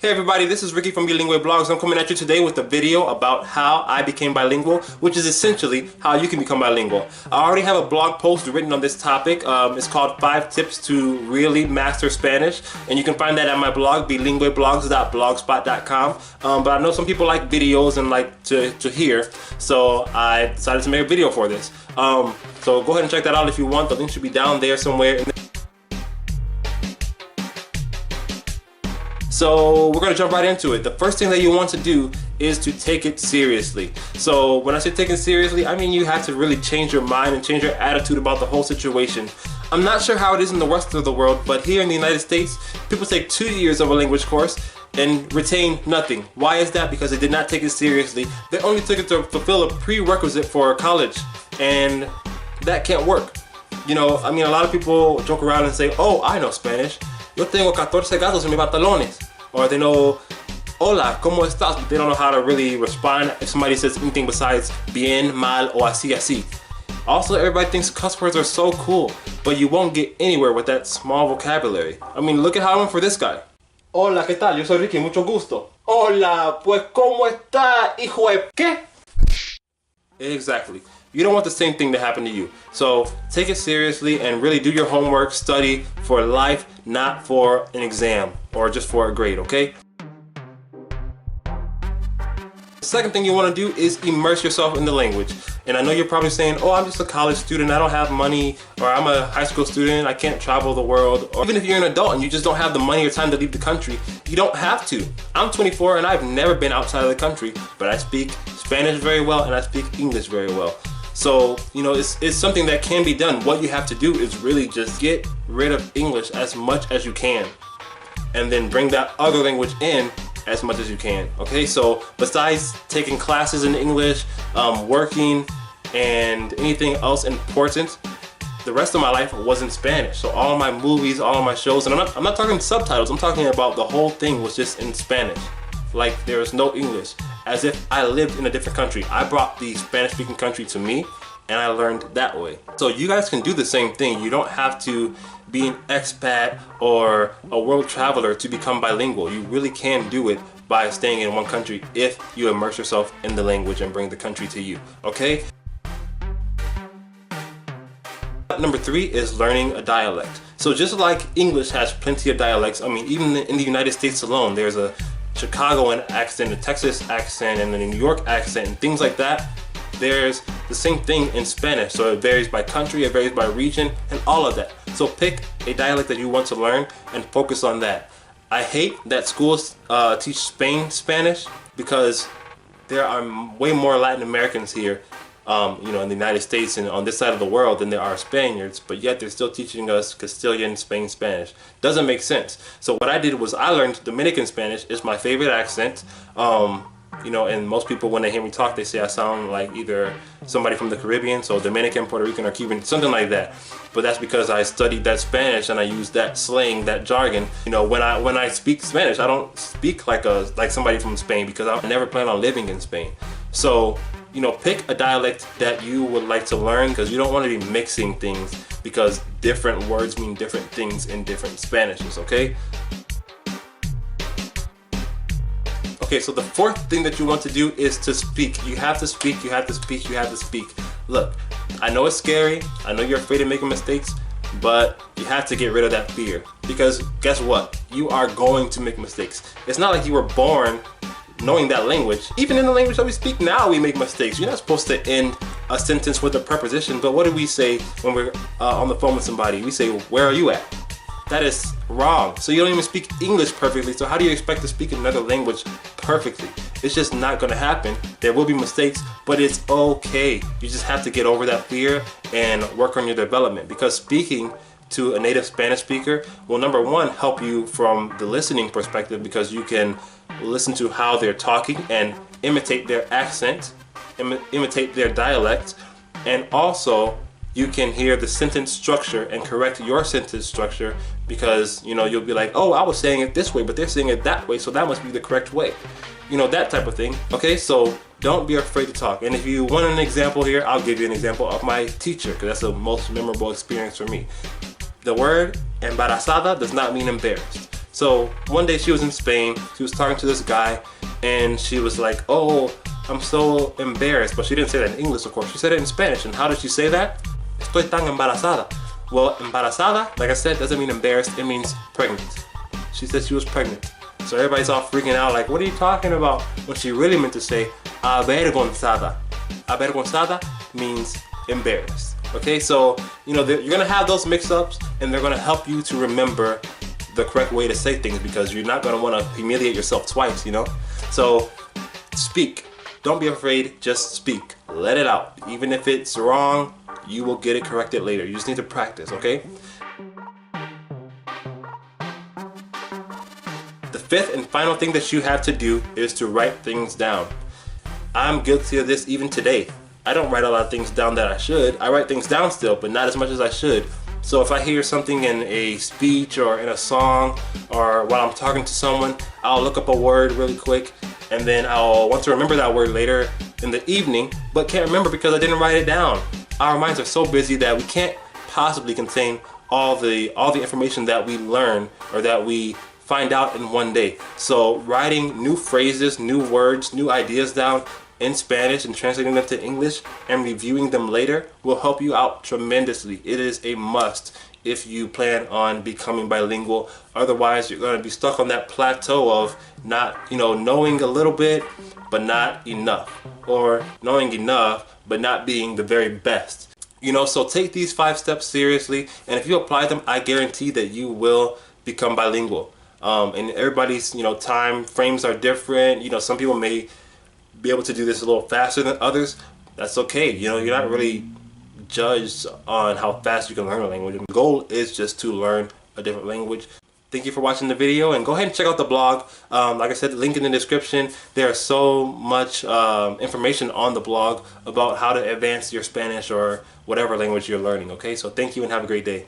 Hey everybody, this is Ricky from Bilingual Blogs. I'm coming at you today with a video about how I became bilingual, which is essentially how you can become bilingual. I already have a blog post written on this topic. It's called 5 Tips to Really Master Spanish, and you can find that at my blog, bilingualblogs.blogspot.com. But I know some people like videos and like to hear, so I decided to make a video for this. So go ahead and check that out if you want. The link should be down there somewhere. So we're going to jump right into it. The first thing that you want to do is to take it seriously. So when I say take it seriously, I mean you have to really change your mind and change your attitude about the whole situation. I'm not sure how it is in the rest of the world, but here in the United States, people take 2 years of a language course and retain nothing. Why is that? Because they did not take it seriously. They only took it to fulfill a prerequisite for college, and that can't work. You know, I mean, a lot of people joke around and say, oh, I know Spanish. Yo tengo 14 gatos en mis pantalones. Or they know, hola, ¿cómo estás? But they don't know how to really respond if somebody says anything besides bien, mal, o así, así. Also, everybody thinks cuss words are so cool, but you won't get anywhere with that small vocabulary. I mean, look at how I went for this guy. Hola, ¿qué tal? Yo soy Ricky, mucho gusto. Hola, pues, ¿cómo está, hijo de qué? Exactly. You don't want the same thing to happen to you. So take it seriously and really do your homework, study for life, not for an exam or just for a grade, okay? The second thing you want to do is immerse yourself in the language. And I know you're probably saying, oh, I'm just a college student, I don't have money, or I'm a high school student, I can't travel the world. Or even if you're an adult and you just don't have the money or time to leave the country, you don't have to. I'm 24 and I've never been outside of the country, but I speak Spanish very well and I speak English very well. So, you know, it's something that can be done. What you have to do is really just get rid of English as much as you can, and then bring that other language in as much as you can. Okay, so besides taking classes in English, working, and anything else important, the rest of my life was in Spanish. So all my movies, all my shows, and I'm not talking subtitles, I'm talking about the whole thing was just in Spanish. Like there was no English, as if I lived in a different country. I brought the Spanish-speaking country to me, and I learned that way. So you guys can do the same thing. You don't have to be an expat or a world traveler to become bilingual. You really can do it by staying in one country if you immerse yourself in the language and bring the country to you, okay? Number 3 is learning a dialect. So just like English has plenty of dialects, I mean, even in the United States alone, there's a Chicagoan accent, a Texas accent, and a New York accent, and things like that. There's the same thing in Spanish, so it varies by country, it varies by region, and all of that. So pick a dialect that you want to learn and focus on that. I hate that schools teach Spanish because there are way more Latin Americans here, you know, in the United States and on this side of the world than there are Spaniards, but yet they're still teaching us Castilian, Spain Spanish. Doesn't make sense. So what I did was I learned Dominican Spanish. It's my favorite accent. You know, and most people when they hear me talk, they say I sound like either somebody from the Caribbean, so Dominican, Puerto Rican, or Cuban, something like that. But that's because I studied that Spanish and I use that slang, that jargon. You know, when I speak Spanish, I don't speak like somebody from Spain because I never plan on living in Spain. So, you know, pick a dialect that you would like to learn, because you don't want to be mixing things, because different words mean different things in different Spanishes, okay? Okay, so the fourth thing that you want to do is to speak. You have to speak, you have to speak, you have to speak. Look, I know it's scary, I know you're afraid of making mistakes, but you have to get rid of that fear. Because guess what? You are going to make mistakes. It's not like you were born knowing that language. Even in the language that we speak now, we make mistakes. You're not supposed to end a sentence with a preposition, but what do we say when we're on the phone with somebody? We say, where are you at? That is wrong. So you don't even speak English perfectly, so how do you expect to speak another language perfectly? It's just not gonna happen. There will be mistakes, but it's okay. You just have to get over that fear and work on your development, because speaking to a native Spanish speaker will, number one, help you from the listening perspective, because you can listen to how they're talking and imitate their accent, imitate their dialect, and also you can hear the sentence structure and correct your sentence structure, because, you know, you'll be like, oh, I was saying it this way, but they're saying it that way, so that must be the correct way. You know, that type of thing. Okay, so don't be afraid to talk. And if you want an example here, I'll give you an example of my teacher, because that's the most memorable experience for me. The word embarazada does not mean embarrassed. So one day she was in Spain, she was talking to this guy, and she was like, oh, I'm so embarrassed. But she didn't say that in English, of course. She said it in Spanish. And how did she say that? Estoy tan embarazada. Well, embarazada, like I said, doesn't mean embarrassed. It means pregnant. She said she was pregnant. So everybody's all freaking out like, what are you talking about? When she really meant to say avergonzada. Avergonzada means embarrassed. Okay, so you know you're gonna have those mix-ups, and they're gonna help you to remember the correct way to say things, because you're not gonna want to humiliate yourself twice, you know. So speak. Don't be afraid. Just speak. Let it out. Even if it's wrong, you will get it corrected later. You just need to practice. Okay. The fifth and final thing that you have to do is to write things down. I'm guilty of this even today. I don't write a lot of things down that I should. I write things down still, but not as much as I should. So if I hear something in a speech or in a song, or while I'm talking to someone, I'll look up a word really quick, and then I'll want to remember that word later in the evening, but can't remember because I didn't write it down. Our minds are so busy that we can't possibly contain all the information that we learn or that we find out in one day. So writing new phrases, new words, new ideas down in Spanish and translating them to English and reviewing them later will help you out tremendously. It is a must if you plan on becoming bilingual. Otherwise, you're going to be stuck on that plateau of not, knowing a little bit but not enough, or knowing enough but not being the very best. So take these 5 steps seriously, and if you apply them, I guarantee that you will become bilingual. And everybody's, time frames are different. Some people may be able to do this a little faster than others. That's okay. You're not really judged on how fast you can learn a language. The goal is just to learn a different language. Thank you for watching the video, and go ahead and check out the blog. Like I said, link in the description. There's so much information on the blog about how to advance your Spanish or whatever language you're learning. Okay, so thank you and have a great day.